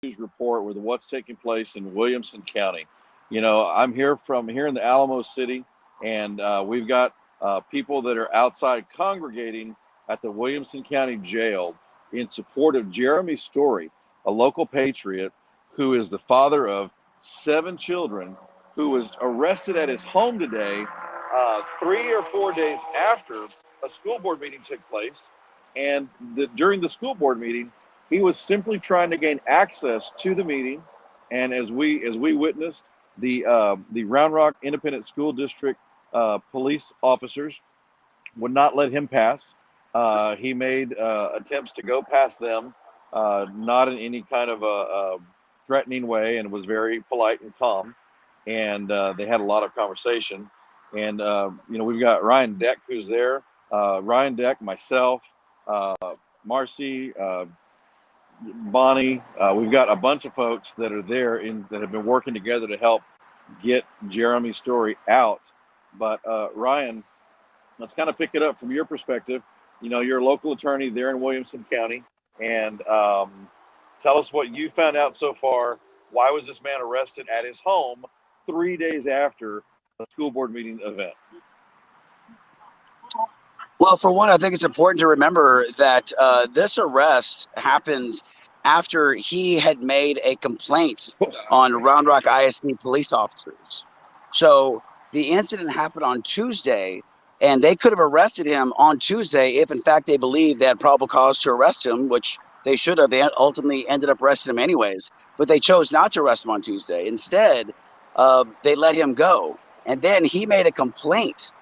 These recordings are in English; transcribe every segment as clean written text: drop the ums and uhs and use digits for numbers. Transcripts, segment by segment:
news report with what's taking place in Williamson County. I'm here in the Alamo City, and we've got people that are outside congregating at the Williamson County Jail in support of Jeremy Story, a local patriot who is the father of 7 children, who was arrested at his home today, 3 or 4 days after a school board meeting took place. And during the school board meeting, he was simply trying to gain access to the meeting. And as we witnessed, the Round Rock Independent School District police officers would not let him pass. He made attempts to go past them, not in any kind of a threatening way, and was very polite and calm. And they had a lot of conversation. And we've got Ryan Deck who's there. Ryan Deck, myself, uh, Marcy, Bonnie. We've got a bunch of folks that are there that have been working together to help get Jeremy's story out. But Ryan, let's kind of pick it up from your perspective. You're a local attorney there in Williamson County, and tell us what you found out so far. Why was this man arrested at his home 3 days after a school board meeting event? Well, for one, I think it's important to remember that this arrest happened after he had made a complaint on Round Rock ISD police officers. So the incident happened on Tuesday, and they could have arrested him on Tuesday if, in fact, they believed they had probable cause to arrest him, which they should have. They ultimately ended up arresting him anyways, but they chose not to arrest him on Tuesday. Instead, they let him go. And then he made a complaint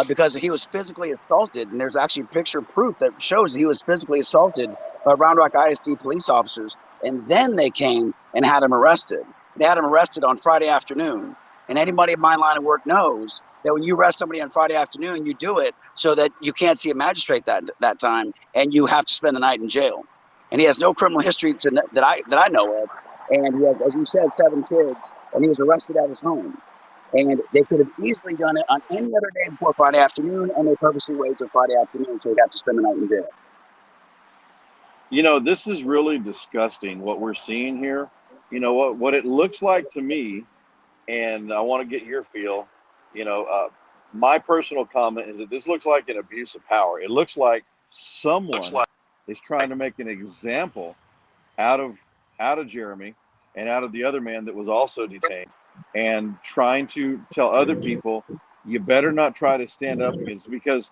because he was physically assaulted. And there's actually picture proof that shows he was physically assaulted by Round Rock ISD police officers. And then they came and had him arrested. They had him arrested on Friday afternoon. And anybody in my line of work knows that when you arrest somebody on Friday afternoon, you do it so that you can't see a magistrate that time, and you have to spend the night in jail. And he has no criminal history that I know of. And he has, as you said, 7 kids, and he was arrested at his home. And they could have easily done it on any other day before Friday afternoon, and they purposely waited till Friday afternoon so he'd have to spend the night in jail. This is really disgusting what we're seeing here. What it looks like to me, and I want to get your feel. My personal comment is that this looks like an abuse of power. It looks like someone is trying to make an example out of Jeremy and out of the other man that was also detained, and trying to tell other people, you better not try to stand up against, because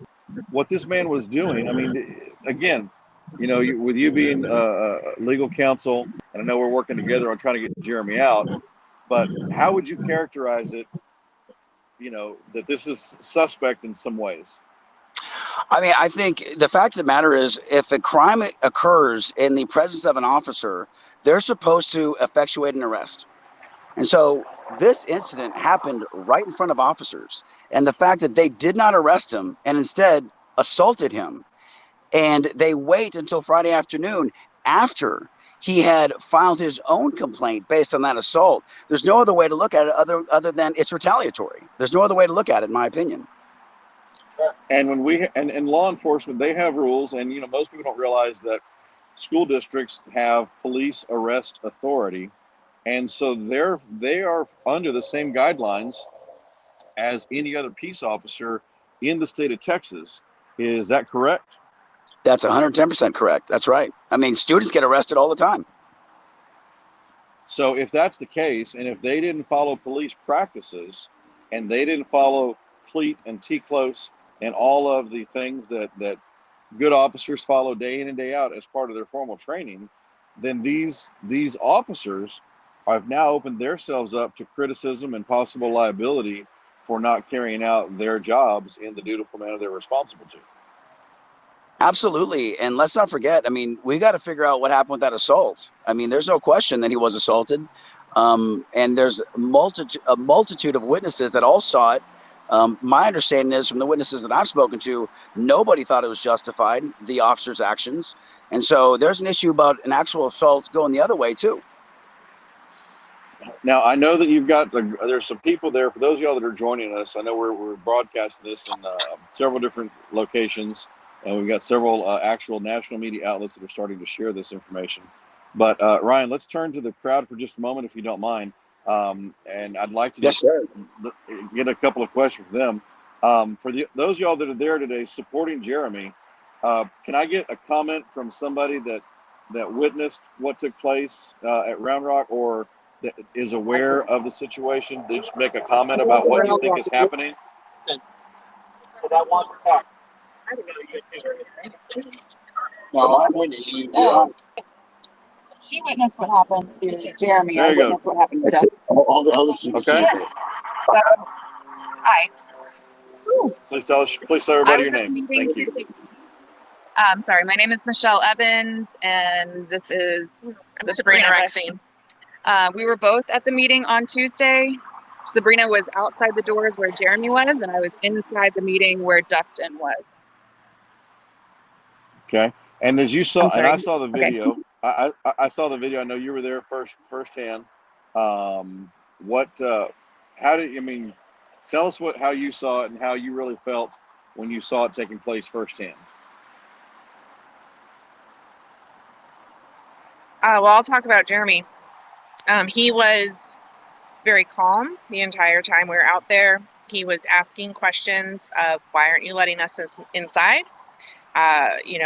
what this man was doing, I mean, again, with you being legal counsel, and I know we're working together on trying to get Jeremy out, but how would you characterize it, that this is suspect in some ways? I mean, I think the fact of the matter is, if a crime occurs in the presence of an officer, they're supposed to effectuate an arrest. And so this incident happened right in front of officers. And the fact that they did not arrest him and instead assaulted him, and they wait until Friday afternoon after he had filed his own complaint based on that assault. There's no other way to look at it other than it's retaliatory. There's no other way to look at it, in my opinion. And and law enforcement, they have rules, and most people don't realize that school districts have police arrest authority, and so they are under the same guidelines as any other peace officer in the state of Texas. Is that correct? That's 110% correct. That's right. I mean, students get arrested all the time. So if that's the case, and if they didn't follow police practices, and they didn't follow CLEAT and T-close and all of the things that good officers follow day in and day out as part of their formal training, then these officers have now opened themselves up to criticism and possible liability for not carrying out their jobs in the dutiful manner they're responsible to. Absolutely. And let's not forget, I mean, we got to figure out what happened with that assault. I mean, there's no question that he was assaulted. And there's a multitude of witnesses that all saw it. My understanding is, from the witnesses that I've spoken to, nobody thought it was justified, the officer's actions. And so there's an issue about an actual assault going the other way, too. Now, I know that there's some people there. For those of y'all that are joining us, I know we're broadcasting this in several different locations, and we've got several actual national media outlets that are starting to share this information. But Ryan, let's turn to the crowd for just a moment, if you don't mind. And I'd like to Yes, just sir. get a couple of questions from them. For those y'all that are there today supporting Jeremy, can I get a comment from somebody that witnessed what took place at Round Rock, or that is aware of the situation? They just make a comment about what you think is happening. No, I witnessed you. She witnessed what happened to Jeremy. There I you go. witnessed what happened to That's Dustin. it. All the Okay. So, hi. Please tell I everybody was your at the name. meeting. Thank you. Sorry, my name is Michelle Evans, and this is Sabrina Rexine. We were both at the meeting on Tuesday. Sabrina was outside the doors where Jeremy was, and I was inside the meeting where Dustin was. Okay. And as you saw, I'm and I sorry. saw the Okay. video. I saw the video. I know you were there firsthand. What? How did? I mean, tell us how you saw it and how you really felt when you saw it taking place firsthand. Well, I'll talk about Jeremy. He was very calm the entire time we were out there. He was asking questions of, why aren't you letting us inside?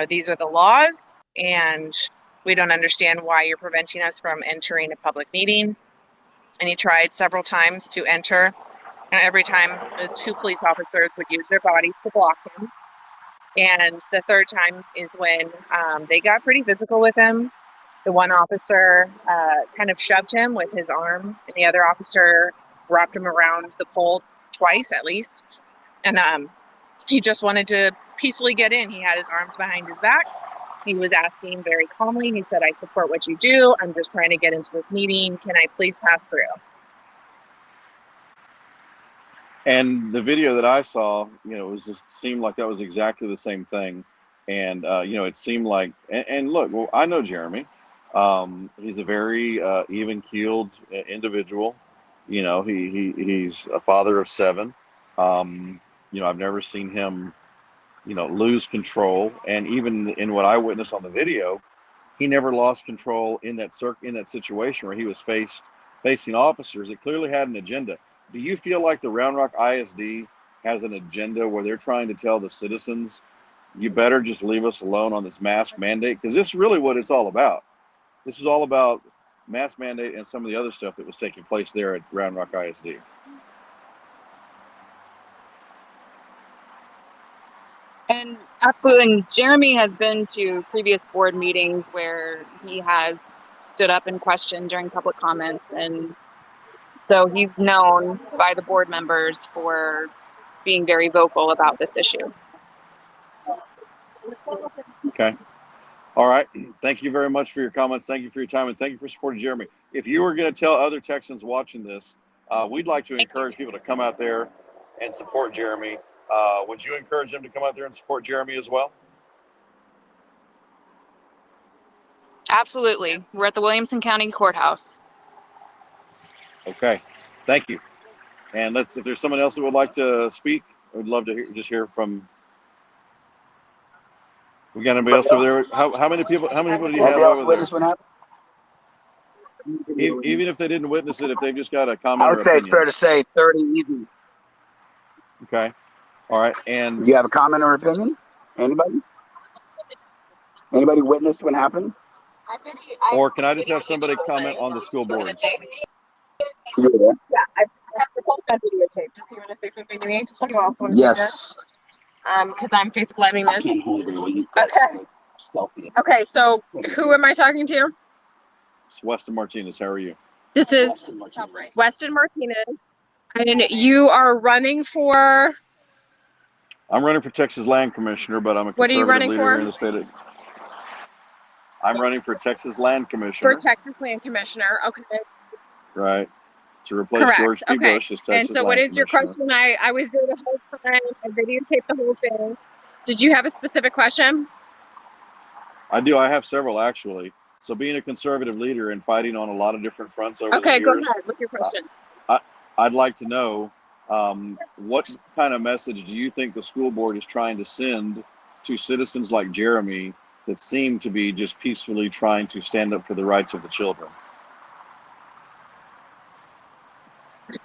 These are the laws, and we don't understand why you're preventing us from entering a public meeting. And he tried several times to enter, and every time the two police officers would use their bodies to block him. And the third time is when they got pretty physical with him. The one officer kind of shoved him with his arm, and the other officer wrapped him around the pole twice at least. And he just wanted to peacefully get in. He had his arms behind his back. He was asking very calmly. He said, I support what you do. I'm just trying to get into this meeting. Can I please pass through? And the video that I saw, seemed like that was exactly the same thing. And it seemed like, and look, well, I know Jeremy. He's a very even keeled individual. He's a father of 7. I've never seen him, lose control. And even in what I witnessed on the video, he never lost control in that situation where he was facing officers. It clearly had an agenda. Do you feel like the Round Rock ISD has an agenda where they're trying to tell the citizens, you better just leave us alone on this mask mandate? Because this is really what it's all about. This is all about mask mandate and some of the other stuff that was taking place there at Round Rock ISD. And absolutely, and Jeremy has been to previous board meetings where he has stood up and questioned during public comments. And so he's known by the board members for being very vocal about this issue. Okay. All right. Thank you very much for your comments. Thank you for your time, and thank you for supporting Jeremy. If you were going to tell other Texans watching this, we'd like to encourage people to come out there and support Jeremy. Would you encourage them to come out there and support Jeremy as well? Absolutely. We're at the Williamson County Courthouse. Okay. Thank you. And if there's someone else that would like to speak, I would love to hear from. We got anybody else over there? How many people do you have over there? Even if they didn't witness it, if they've just got a comment I or would say opinion. it's fair to say 30 easy. Okay. All right. And Do you have a comment or opinion? Anybody? Anybody witnessed what happened? Or can I just have somebody comment on the school board? You were there? Yeah, I have the whole videotape. Does he want to say something to me? You also want to Yes. because I'm Facebook living this. Okay. Okay, so who am I talking to? It's Weston Martinez. How are you? This is Weston Martinez. And you are running for? I'm running for Texas Land Commissioner, but I'm a conservative leader here in the state of. I'm running for Texas Land Commissioner. For Texas Land Commissioner, okay. Right. To replace George P. Bush as Texas Land Commissioner. And so what is your question? I was there the whole time. I videotaped the whole thing. Did you have a specific question? I do. I have several, actually. So being a conservative leader and fighting on a lot of different fronts over the years. Okay, go ahead with your questions. I'd like to know what kind of message do you think the school board is trying to send to citizens like Jeremy that seem to be just peacefully trying to stand up for the rights of the children.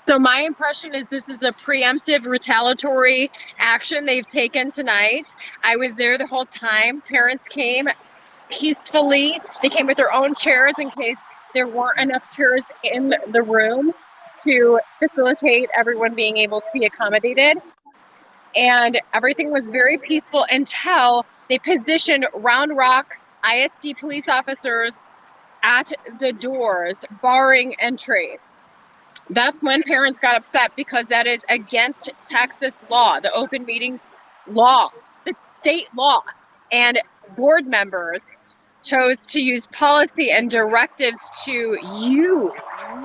So my impression is this is a preemptive retaliatory action they've taken tonight. I was there the whole time. Parents came peacefully. They came with their own chairs in case there weren't enough chairs in the room to facilitate everyone being able to be accommodated. And everything was very peaceful until they positioned Round Rock ISD police officers at the doors, barring entry. That's when parents got upset because that is against Texas law, the open meetings law, the state law. And board members chose to use policy and directives to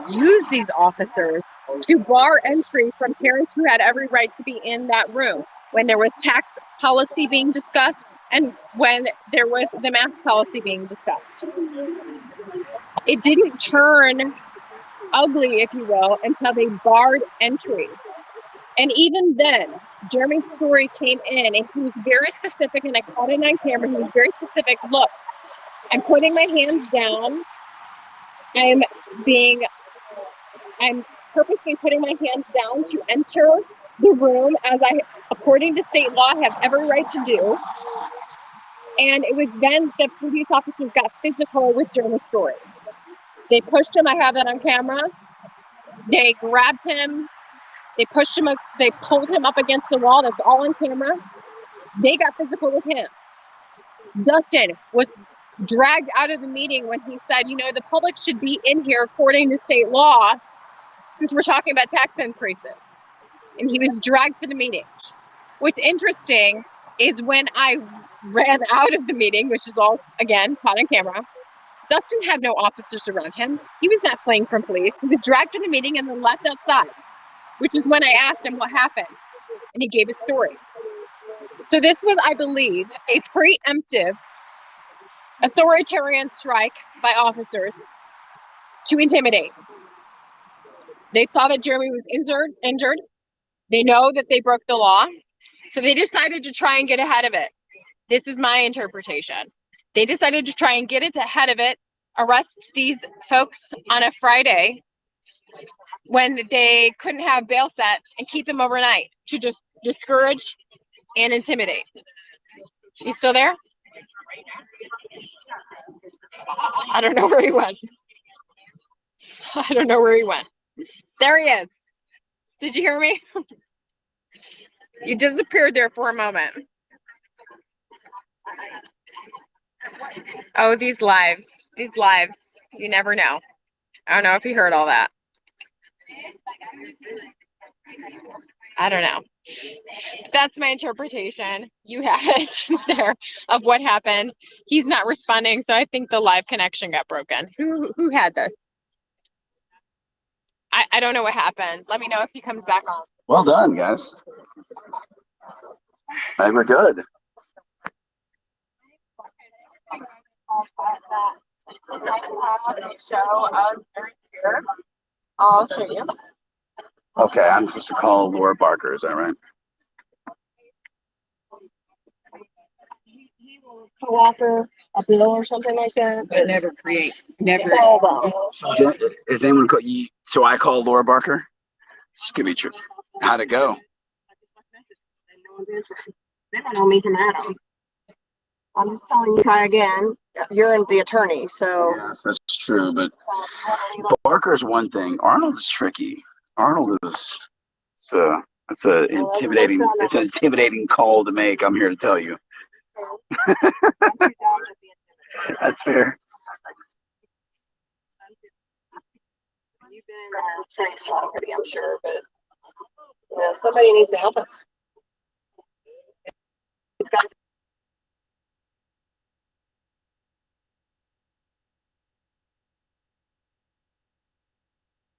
use these officers to bar entry from parents who had every right to be in that room when there was tax policy being discussed and when there was the mask policy being discussed. It didn't turn ugly, if you will, until they barred entry. And even then, Jeremy Story came in and he was very specific, and I caught it on camera. He was very specific. Look, I'm putting my hands down. I'm purposely putting my hands down to enter the room as I, according to state law, have every right to do. And it was then the police officers got physical with Jeremy Story. They pushed him. I have that on camera. They grabbed him. They pushed him. They pulled him up against the wall. That's all on camera. They got physical with him. Dustin was dragged out of the meeting when he said, you know, the public should be in here according to state law since we're talking about tax increases. And he was dragged for the meeting. What's interesting is when I ran out of the meeting, which is all, again, caught on camera, Dustin had no officers around him. He was not fleeing from police. He was dragged from the meeting and then left outside, which is when I asked him what happened. And he gave his story. So this was, I believe, a preemptive authoritarian strike by officers to intimidate. They saw that Jeremy was injured. They know that they broke the law. So they decided to try and get ahead of it. This is my interpretation. They decided to try and get it ahead of it, arrest these folks on a Friday when they couldn't have bail set and keep them overnight to just discourage and intimidate. You still there? I don't know where he went. I don't know where he went. There he is. Did you hear me? You disappeared there for a moment. Oh, these lives, you never know. I don't know if you heard all that. I don't know. That's my interpretation. You have it there of what happened. He's not responding, so I think the live connection got broken. Who had this? I don't know what happened. Let me know if he comes back on. Well done, guys. Hey, we're good. I'll show you. Okay, I'm supposed to call Laura Barker, is that right? Co-author a bill or something like that, but never solve them. Is anyone you? So I called Laura Barker. This could be true. How'd it go? No one's answering. They don't know me from Adam. I'm just telling you, try again. You're the attorney, so. Yes, that's true. But Barker's one thing. Arnold's tricky. Arnold is. It's an intimidating call to make. I'm here to tell you. That's fair. You've been in that place already, I'm sure, but you know, somebody needs to help us. These guys